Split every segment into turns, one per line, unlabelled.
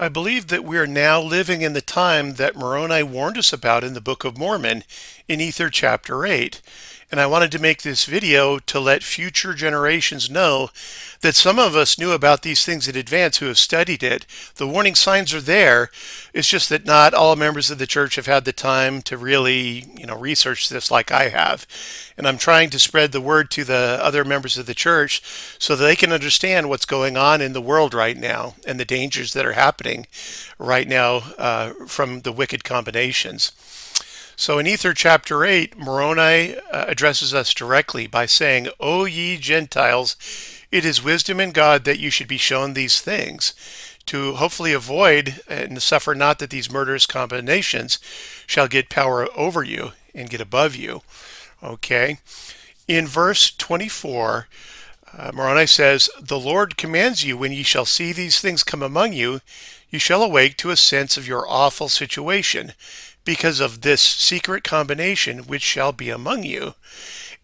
I believe that we are now living in the time that Moroni warned us about in the Book of Mormon in Ether chapter 8. And I wanted to make this video to let future generations know that some of us knew about these things in advance who have studied it. The warning signs are there. It's just that not all members of the church have had the time to really, research this like I have. And I'm trying to spread the word to the other members of the church so that they can understand what's going on in the world right now and the dangers that are happening right now from the wicked combinations. So in Ether chapter 8, Moroni addresses us directly by saying, O ye Gentiles, it is wisdom in God that you should be shown these things, to hopefully avoid and suffer not that these murderous combinations shall get power over you and get above you. Okay. In verse 24, Moroni says, The Lord commands you, when ye shall see these things come among you, you shall awake to a sense of your awful situation, because of this secret combination which shall be among you.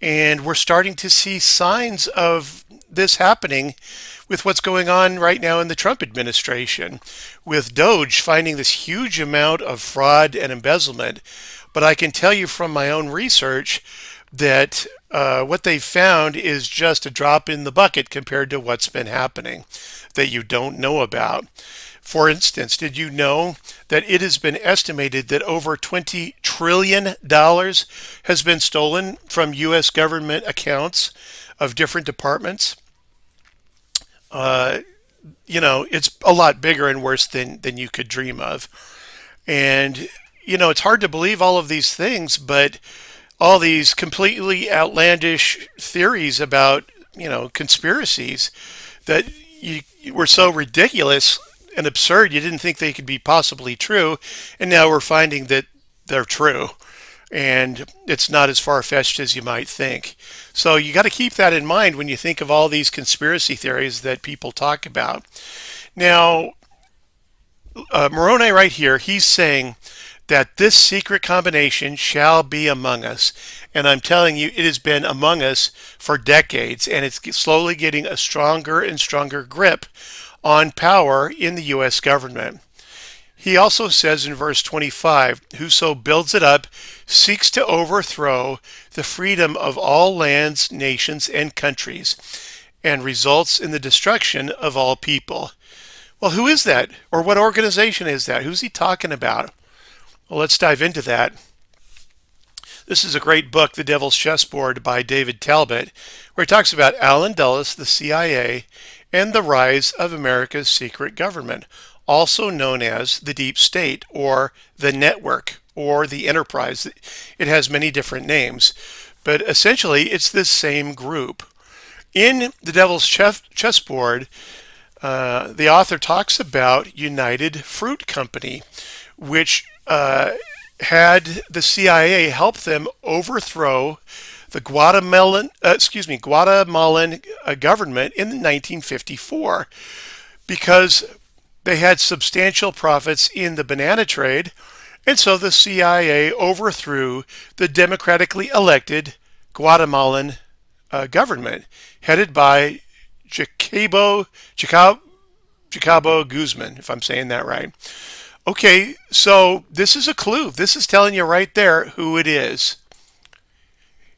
And we're starting to see signs of this happening with what's going on right now in the Trump administration, with Doge finding this huge amount of fraud and embezzlement. But I can tell you from my own research that what they found is just a drop in the bucket compared to what's been happening that you don't know about. For instance, did you know that it has been estimated that over $20 trillion has been stolen from U.S. government accounts of different departments? It's a lot bigger and worse than you could dream of. And, it's hard to believe all of these things, but all these completely outlandish theories about, conspiracies that were so ridiculous and absurd you didn't think they could be possibly true, and now we're finding that they're true, and it's not as far-fetched as you might think. So you got to keep that in mind when you think of all these conspiracy theories that people talk about. Now, Moroni right here, he's saying that this secret combination shall be among us. And I'm telling you, it has been among us for decades, and it's slowly getting a stronger and stronger grip on power in the U.S. government. He also says in verse 25, Whoso builds it up seeks to overthrow the freedom of all lands, nations, and countries, and results in the destruction of all people. Well, who is that? Or what organization is that? Who's he talking about? Well, let's dive into that. This is a great book, The Devil's Chessboard by David Talbot, where he talks about Allen Dulles, the CIA, and the rise of America's secret government, also known as the deep state, or the network, or the enterprise. It has many different names, but essentially it's this same group. In The Devil's Chessboard, the author talks about United Fruit Company, which had the CIA help them overthrow the Guatemalan government in 1954 because they had substantial profits in the banana trade, and so the CIA overthrew the democratically elected Guatemalan government headed by Jacobo Guzman, if I'm saying that right. Okay, so this is a clue. This is telling you right there who it is.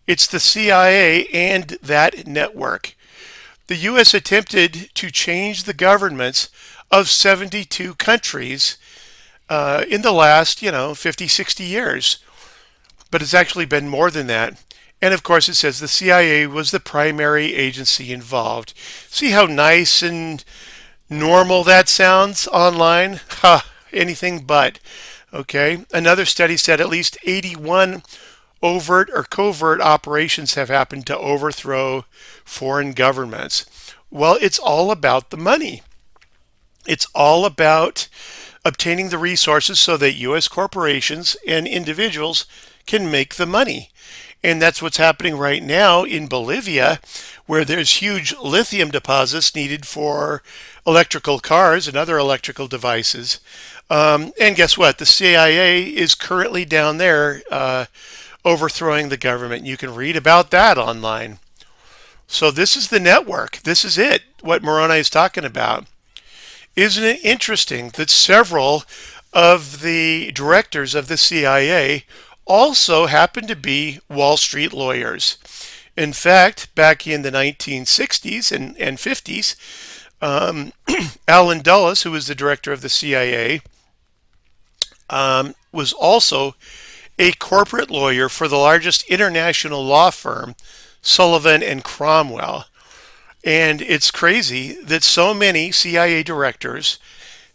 It's the CIA and that network. The U.S. attempted to change the governments of 72 countries in the last, 50, 60 years. But it's actually been more than that. And of course, it says the CIA was the primary agency involved. See how nice and normal that sounds online? Ha, anything but. Okay. Another study said at least 81 overt or covert operations have happened to overthrow foreign governments. Well, it's all about the money. It's all about obtaining the resources so that U.S. corporations and individuals can make the money. And that's what's happening right now in Bolivia, where there's huge lithium deposits needed for electrical cars and other electrical devices. And guess what? The CIA is currently down there overthrowing the government. You can read about that online. So this is the network. This is it, what Moroni is talking about. Isn't it interesting that several of the directors of the CIA also happen to be Wall Street lawyers? In fact, back in the 1960s and 50s, Alan Dulles, who was the director of the CIA, was also a corporate lawyer for the largest international law firm, Sullivan and Cromwell. And it's crazy that so many CIA directors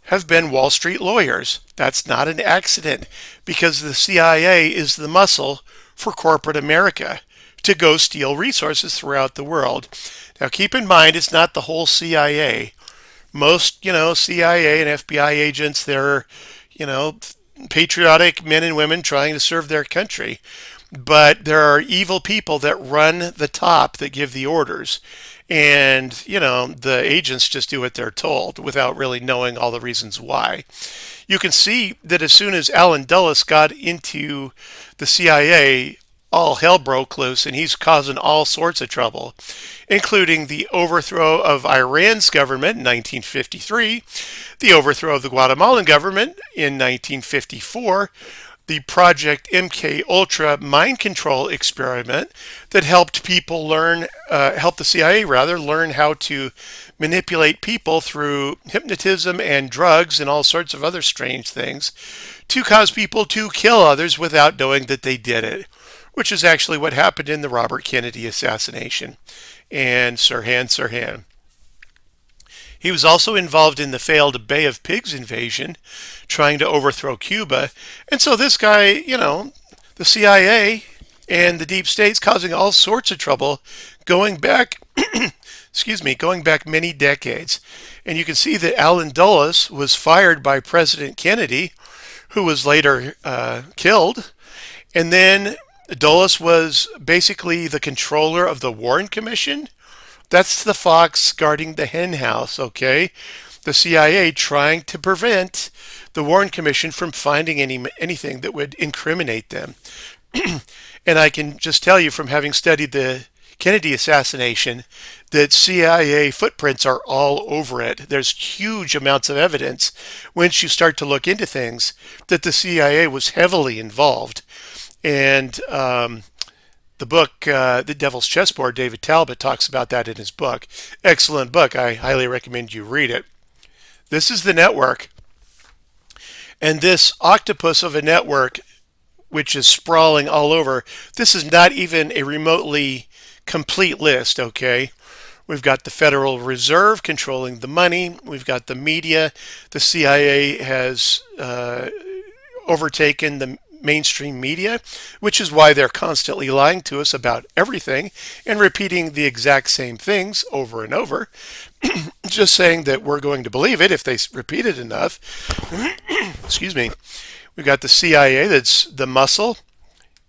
have been Wall Street lawyers. That's not an accident because the CIA is the muscle for corporate America to go steal resources throughout the world. Now, keep in mind, it's not the whole CIA. Most, CIA and FBI agents, they're, you know, patriotic men and women trying to serve their country. But there are evil people that run the top that give the orders. And, the agents just do what they're told without really knowing all the reasons why. You can see that as soon as Alan Dulles got into the CIA, all hell broke loose and he's causing all sorts of trouble, including the overthrow of Iran's government in 1953, the overthrow of the Guatemalan government in 1954, the Project MK Ultra mind control experiment that helped people helped the CIA rather learn how to manipulate people through hypnotism and drugs and all sorts of other strange things to cause people to kill others without knowing that they did it, which is actually what happened in the Robert Kennedy assassination and Sirhan. He was also involved in the failed Bay of Pigs invasion, trying to overthrow Cuba. And so this guy, the CIA and the deep state's causing all sorts of trouble going back, going back many decades. And you can see that Alan Dulles was fired by President Kennedy, who was later killed. And then Dulles was basically the controller of the Warren Commission. That's the fox guarding the hen house, okay? The CIA trying to prevent the Warren Commission from finding anything that would incriminate them. And I can just tell you from having studied the Kennedy assassination that CIA footprints are all over it. There's huge amounts of evidence once you start to look into things that the CIA was heavily involved. And the book, The Devil's Chessboard, David Talbot talks about that in his book. Excellent book. I highly recommend you read it. This is the network. And this octopus of a network, which is sprawling all over, this is not even a remotely complete list, okay? We've got the Federal Reserve controlling the money. We've got the media. The CIA has overtaken the mainstream media, which is why they're constantly lying to us about everything and repeating the exact same things over and over, just saying that we're going to believe it if they repeat it enough. Excuse me. We've got the CIA, that's the muscle.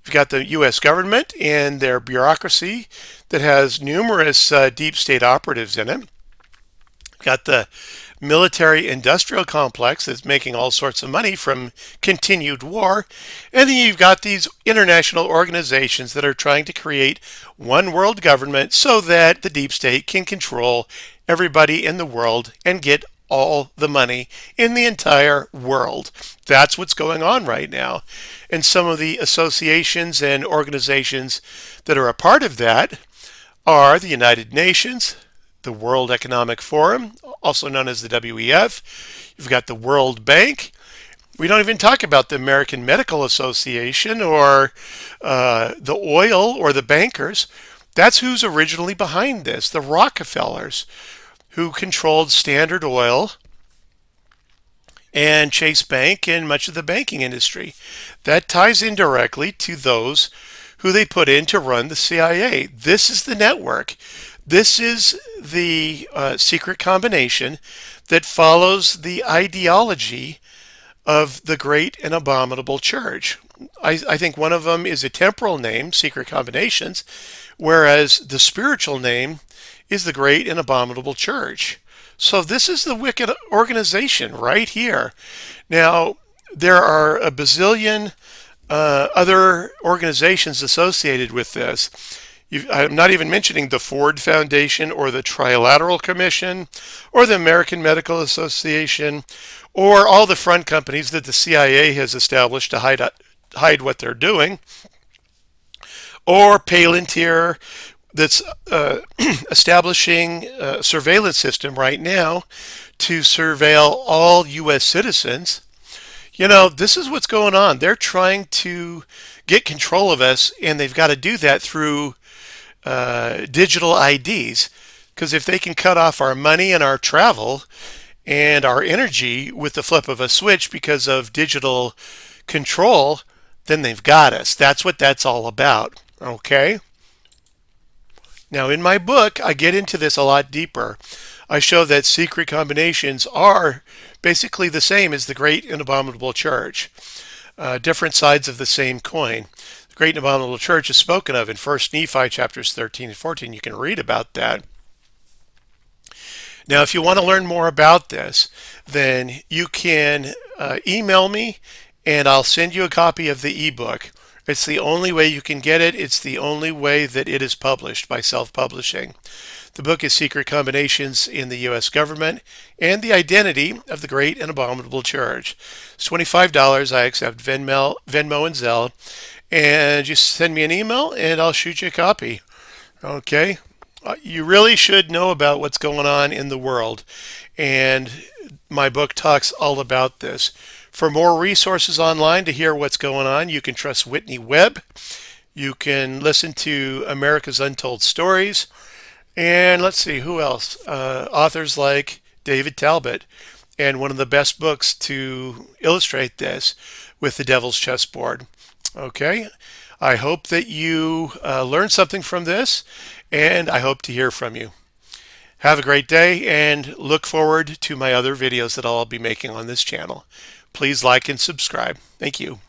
We've got the U.S. government and their bureaucracy that has numerous deep state operatives in it. We've got the military industrial complex that's making all sorts of money from continued war. And then you've got these international organizations that are trying to create one world government so that the deep state can control everybody in the world and get all the money in the entire world. That's what's going on right now. And some of the associations and organizations that are a part of that are the United Nations, the World Economic Forum, also known as the WEF. You've got the World Bank. We don't even talk about the American Medical Association or the oil or the bankers. That's who's originally behind this, the Rockefellers, who controlled Standard Oil and Chase Bank and much of the banking industry. That ties in directly to those who they put in to run the CIA. This is the network. This is the secret combination that follows the ideology of the great and abominable church. I think one of them is a temporal name, secret combinations, whereas the spiritual name is the great and abominable church. So this is the wicked organization right here. Now, there are a bazillion other organizations associated with this. I'm not even mentioning the Ford Foundation or the Trilateral Commission or the American Medical Association or all the front companies that the CIA has established to hide what they're doing, or Palantir that's establishing a surveillance system right now to surveil all U.S. citizens. This is what's going on. They're trying to get control of us, and they've got to do that through digital IDs. Because if they can cut off our money and our travel and our energy with the flip of a switch because of digital control, then they've got us. That's what that's all about. Okay? Now, in my book, I get into this a lot deeper. I show that secret combinations are basically the same as the great and abominable church, different sides of the same coin. The great and abominable church is spoken of in 1 Nephi chapters 13 and 14. You can read about that. Now, if you want to learn more about this, then you can email me and I'll send you a copy of the ebook. It's the only way you can get it. It's the only way that it is published by self-publishing. The book is Secret Combinations in the U.S. Government and the Identity of the Great and Abominable Church. It's $25. I accept Venmo and Zelle. And just send me an email and I'll shoot you a copy. Okay? You really should know about what's going on in the world. And my book talks all about this. For more resources online to hear what's going on, you can trust Whitney Webb. You can listen to America's Untold Stories. And let's see, who else? Authors like David Talbot. And one of the best books to illustrate this with The Devil's Chessboard. Okay? I hope that you learned something from this, and I hope to hear from you. Have a great day, and look forward to my other videos that I'll be making on this channel. Please like and subscribe. Thank you.